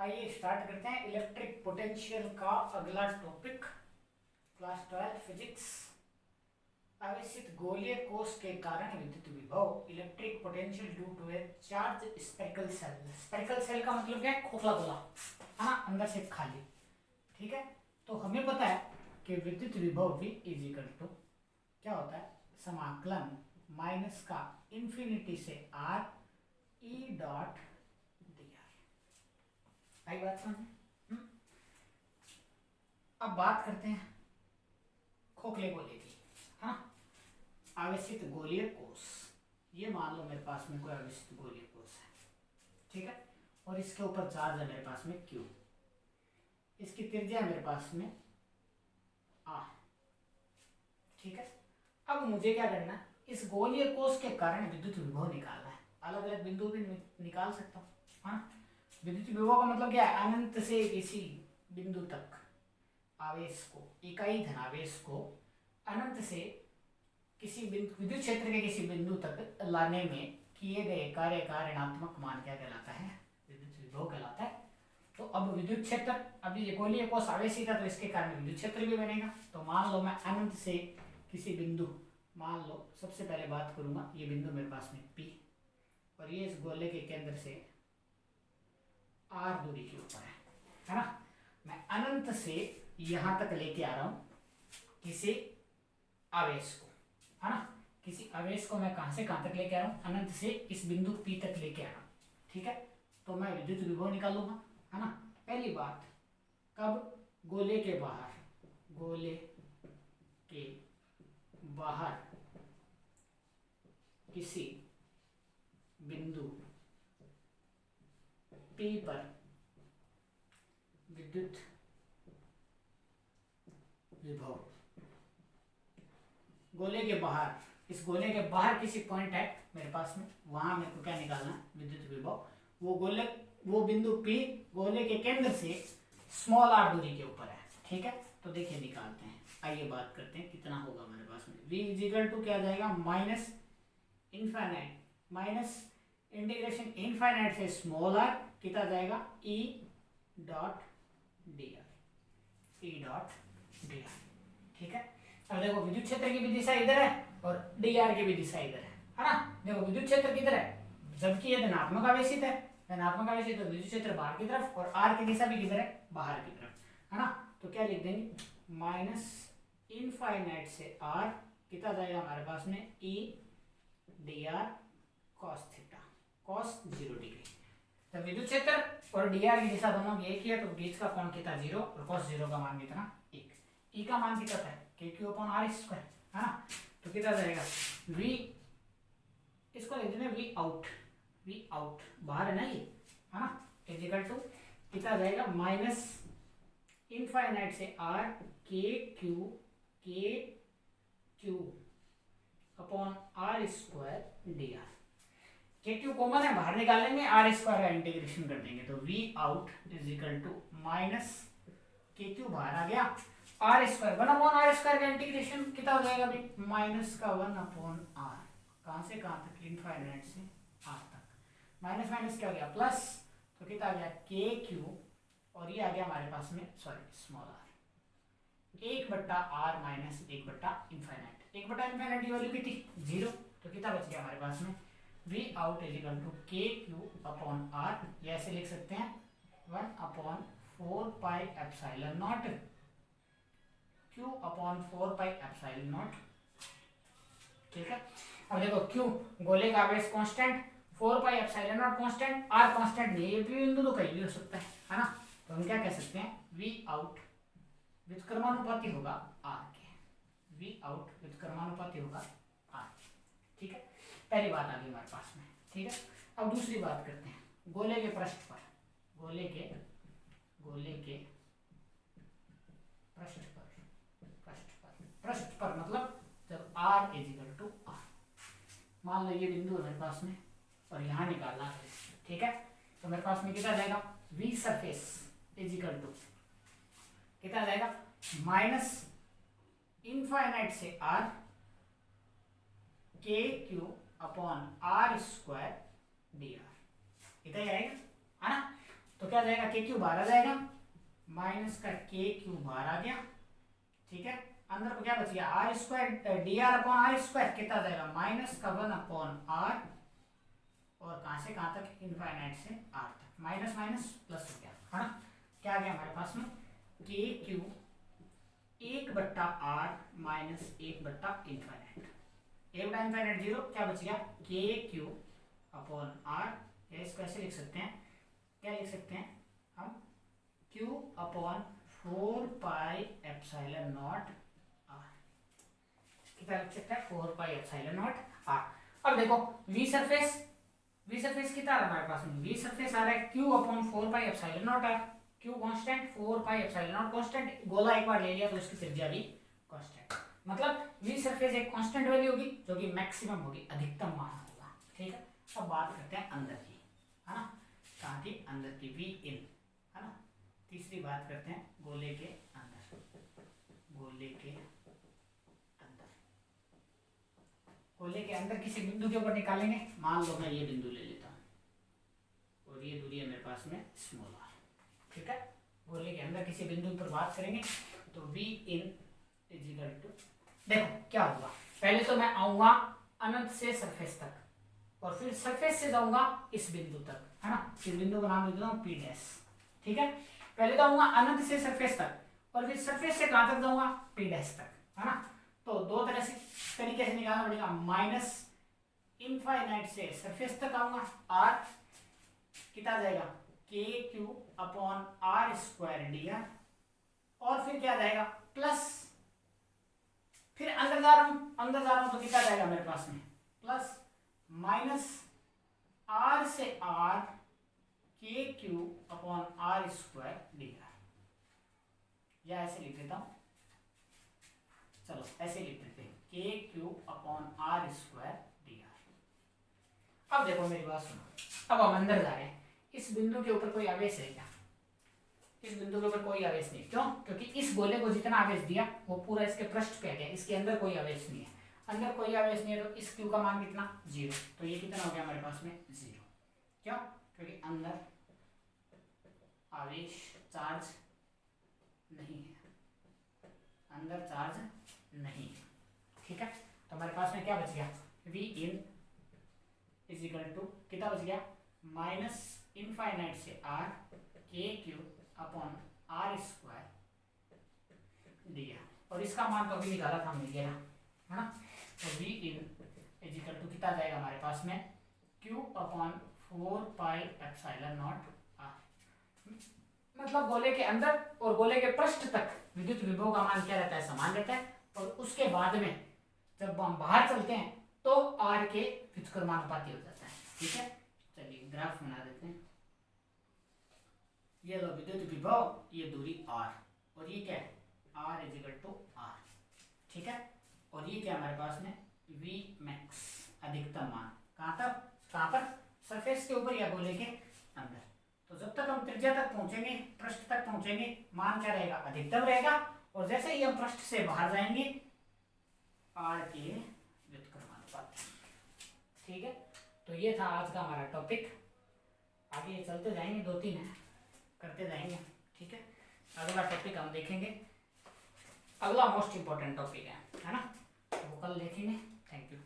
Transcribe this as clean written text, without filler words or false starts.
आइए स्टार्ट करते हैं इलेक्ट्रिक पोटेंशियल का अगला टॉपिक। Class 12 physics. आवेशित गोलीय कोश के कारण विद्युत विभव electric potential due to a charge spherical shell. Spherical shell का मतलब क्या है? खोखला गोला, है ना, अंदर से खाली। ठीक है, तो हमें पता है कि विद्युत विभव भी इज इक्वल टू क्या होता है, समाकलन माइनस का इंफिनिटी से R E dot D R. आई बात समझ? अब बात करते हैं खोखले गोले की। हाँ, आवेशित गोलीय कोश। ये मान लो मेरे पास में कोई आवेशित गोलीय कोश है, ठीक है, और इसके ऊपर चार्ज है मेरे पास में Q। इसकी त्रिज्या है मेरे पास में R, ठीक है। अब मुझे क्या करना है, इस गोलीय कोश के कारण विद्युत विभव निकालना है। अलग अलग बिंदु भी निकाल सकता हूँ, हाँ। विद्युत विभव का मतलब क्या है? अनंत से किसी बिंदु तक आवेश को, इकाई धनावेश को अनंत से किसी विद्युत क्षेत्र के किसी बिंदु तक लाने में किए गए कार्य का ऋणात्मक मान क्या कहलाता है? विद्युत विभव कहलाता है। तो अब विद्युत क्षेत्र, अभी ये गोलीय कोश आवेशित है तो इसके कारण विद्युत क्षेत्र भी बनेगा। तो मान लो मैं अनंत से किसी बिंदु, मान लो सबसे पहले बात करूंगा, ये बिंदु मेरे पास में P और ये इस गोले के केंद्र से R दूरी के ऊपर है ना। मैं अनंत से यहां तक लेके आ रहा हूं किसी आवेश को, है ना। किसी आवेश को मैं कहां से कहां तक लेके आ रहा हूं? अनंत से इस बिंदु P तक लेके आ रहा हूं, ठीक है। तो मैं विद्युत विभव निकालूंगा, है ना। पहली बात, कब? गोले के बाहर, गोले के बाहर किसी बिंदु P पर विद्युत विभव, गोले के बाहर, इस गोले के बाहर किसी पॉइंट है मेरे पास में, वहां मेरे को क्या निकालना है? विद्युत विभव। वो बिंदु P गोले के केंद्र से स्मॉल r दूरी के ऊपर है, ठीक है। तो देखिए निकालते हैं, आइए बात करते हैं कितना होगा हमारे पास में। v इज इक्वल टू क्या जाएगा? Minus infinite, minus integration infinite से स्मॉल r कितना जाएगा? e dot D are, E dot D are, ठीक है। अब देखो विद्युत क्षेत्र की भी दिशा इधर है और डी आर की भी दिशा इधर है ना। देखो विद्युत क्षेत्र किधर है? जबकि ये धनात्मक आवेशित है, धनात्मक आवेशित तो विद्युत क्षेत्र बाहर की तरफ, और आर की दिशा भी किधर है? बाहर की तरफ, है ना। तो क्या लिख देंगे? माइनस इनफाइनाइट से आर कितना जाएगा हमारे पास में? E D R cos theta, cos 0 degree. तो विद्युत क्षेत्र और डी आर की दिशा दोनों की एक ही है, तो बीच का कोण कितना? 0, और कॉस 0 का मान कितना? 1। ई का मान कितना है? KQ/R², है ना। तो कितना जाएगा? V, इसको लिख देंगे V आउट, V आउट बाहर है ना ये, है ना, इज इक्वल टू कितना जाएगा? माइनस इनफाइनाइट से R KQ upon R² dr। KQ common है, बाहर निकाल लेंगे, R² का इंटीग्रेशन कर देंगे, तो V out is equal to minus KQ बाहर आ गया, R², 1/R² का इंटीग्रेशन कितना हो जाएगा अभी? माइनस का 1/R, कहां से कहां तक? इनफाइनाइट से R तक। माइनस माइनस क्या हो गया? प्लस, तो कितना आ गया? KQ, और ये आ गया हमारे पास में, sorry small r, 1/R minus infinite. Infinite की वैल्यू कितनी? 0। तो कितना बच गया हमारे पास में? V out is equal to KQ/R, या ऐसे लिख सकते हैं 1/4 pi epsilon nought Q/4 pi epsilon nought, ठीक है। अब देखो Q गोले का आवेश constant, 4 pi epsilon nought constant, R constant नहीं है, ये भी बिंदु तो कहीं भी हो सकता है ना। तो हम क्या कह सकते हैं? V आउट व्युत्क्रमानुपाती होगा R के, V आउट व्युत्क्रमानुपाती होगा R, ठीक है। पहली बात आ गई हमारे पास में, ठीक है। अब दूसरी बात करते हैं, गोले के पृष्ठ पर, गोले के पृष्ठ पर मतलब जब R is equal to R, मान लो ये बिंदु है मेरे पास में और यहाँ निकालना है, ठीक है। तो मेरे पास में कितना जाएगा? V surface is equal to कितना जाएगा? माइनस इनफाइनाइट से R KQ/R² dr, इतना ही आएगा, है ना। तो क्या जाएगा, के क्यू बाहर आ जाएगा, माइनस का के क्यू बाहर आ गया, ठीक है। अंदर को क्या बच गया, R square D R upon R square कितना आ जाएगा, माइनस का 1 अपॉन आर, और कहां से कहां तक, इनफाइनाइट से आर तक, माइनस माइनस प्लस हो गया, है ना। क्या आ गया हमारे पास में, के क्यू 1/r माइनस 1/इनफाइनाइट, 1/इनफाइनाइट 0, क्या बच गया, के क्यू अपॉन आर, या इसको ऐसे लिख सकते हैं, क्या लिख सकते हैं हम, q upon 4 pi epsilon not r, कितना लिख सकते हैं, 4 पाई एप्सिलॉन नॉट r। अब देखो v सरफेस कितना आ रहा है हमारे पास में, v सरफेस आ रहा है q upon 4 pi epsilon not r, q constant, 4 pi epsilon nought constant, गोला एक बार ले लिया तो उसकी त्रिज्या भी कांस्टेंट, मतलब v सरफेस एक कांस्टेंट वैल्यू होगी जो कि मैक्सिमम होगी, अधिकतम मान होगा, ठीक है। अब बात करते हैं अंदर की, है ना, कहाँ की, अंदर की, वी इन, है ना। तीसरी बात करते हैं गोले के अंदर, गोले के अंदर, गोले के अंदर किसी बिंदु के ऊपर निकालेंगे, मान लो मैं ये बिंदु ले लेता हूँ और ये दूरी है मेरे पास में स्मॉल आर, ठीक है। गोले के अंदर किसी बिंदु पर बात करेंगे तो V in is equal to, देखो क्या होगा, पहले तो मैं आऊंगा अनंत से सरफेस तक, और फिर सरफेस से जाऊंगा इस बिंदु तक, है ना, इस बिंदु का नाम देता हूँ पी डैश, ठीक है। पहले तो आऊंगा अनंत से सरफेस तक और फिर सरफेस से कहां तक जाऊंगा, पी डैश तक, है ना। तो दो तरह से तरीके से निकालना पड़ेगा, माइनस इनफाइनाइट से सरफेस तक आऊंगा, आर कितना जाएगा, K Q upon R square D R, और फिर क्या जाएगा प्लस, फिर अंदर जा रहा हूं तो कितना जाएगा मेरे पास में, प्लस माइनस आर से R K Q upon R square D R, या ऐसे लिख देता हूं, चलो ऐसे लिख देते हैं, K Q upon R square D R. अब देखो मेरी बात सुनो, अब हम अंदर जा रहे हैं, इस बिंदु के ऊपर कोई आवेश है क्या, इस बिंदु के ऊपर कोई आवेश नहीं, क्यों, क्योंकि इस गोले को जितना आवेश दिया वो पूरा इसके पृष्ठ पे आ गया, इसके अंदर कोई आवेश नहीं है, अंदर कोई आवेश नहीं है, तो इस क्यू का मान कितना, 0, तो ये कितना हो गया हमारे पास में 0, क्यों, क्योंकि अंदर आवेश चार्ज नहीं है, अंदर चार्ज नहीं है, ठीक है। तो हमारे पास में क्या बच गया, V in is equal to कितना बच गया, माइनस इनफाइनाइट से R K Q upon R square D R, और इसका मान तो अभी निकाला था हमने, ये है ना। तो V in is equal to कितना जाएगा हमारे पास में, q upon 4 pi epsilon naught R, मतलब गोले के अंदर और गोले के पृष्ठ तक विद्युत विभव का मान क्या रहता है, समान रहता है, और उसके बाद में जब हम बाहर चलते हैं तो आर के व्युत्क्रमानुपाती हो जाता है, ठीक है। चलिए ग्राफ बना देते हैं, ये लो विद्युत विभव, ये दूरी आर, और ये क्या है, R is equal to R, ठीक है। और ये क्या हमारे पास में, वी मैक्स अधिकतम मान, कहाँ पर, सरफेस के ऊपर या गोले के अंदर। तो जब तक हम त्रिज्या तक पहुंचेंगे, पृष्ठ तक पहुंचेंगे, मान क्या रहेगा, अधिकतम रहेगा, और जैसे ही हम पृष्ठ से बाहर जाएंगे आर के व्युत्क्रमानुपात, ठीक है। तो ये था आज का हमारा टॉपिक, आगे चलते जाएंगे, 2-3 है, करते जाएंगे, ठीक है। अगला टॉपिक हम देखेंगे, अगला मोस्ट इंपॉर्टेंट टॉपिक है ना, वो कल देखेंगे। Thank you.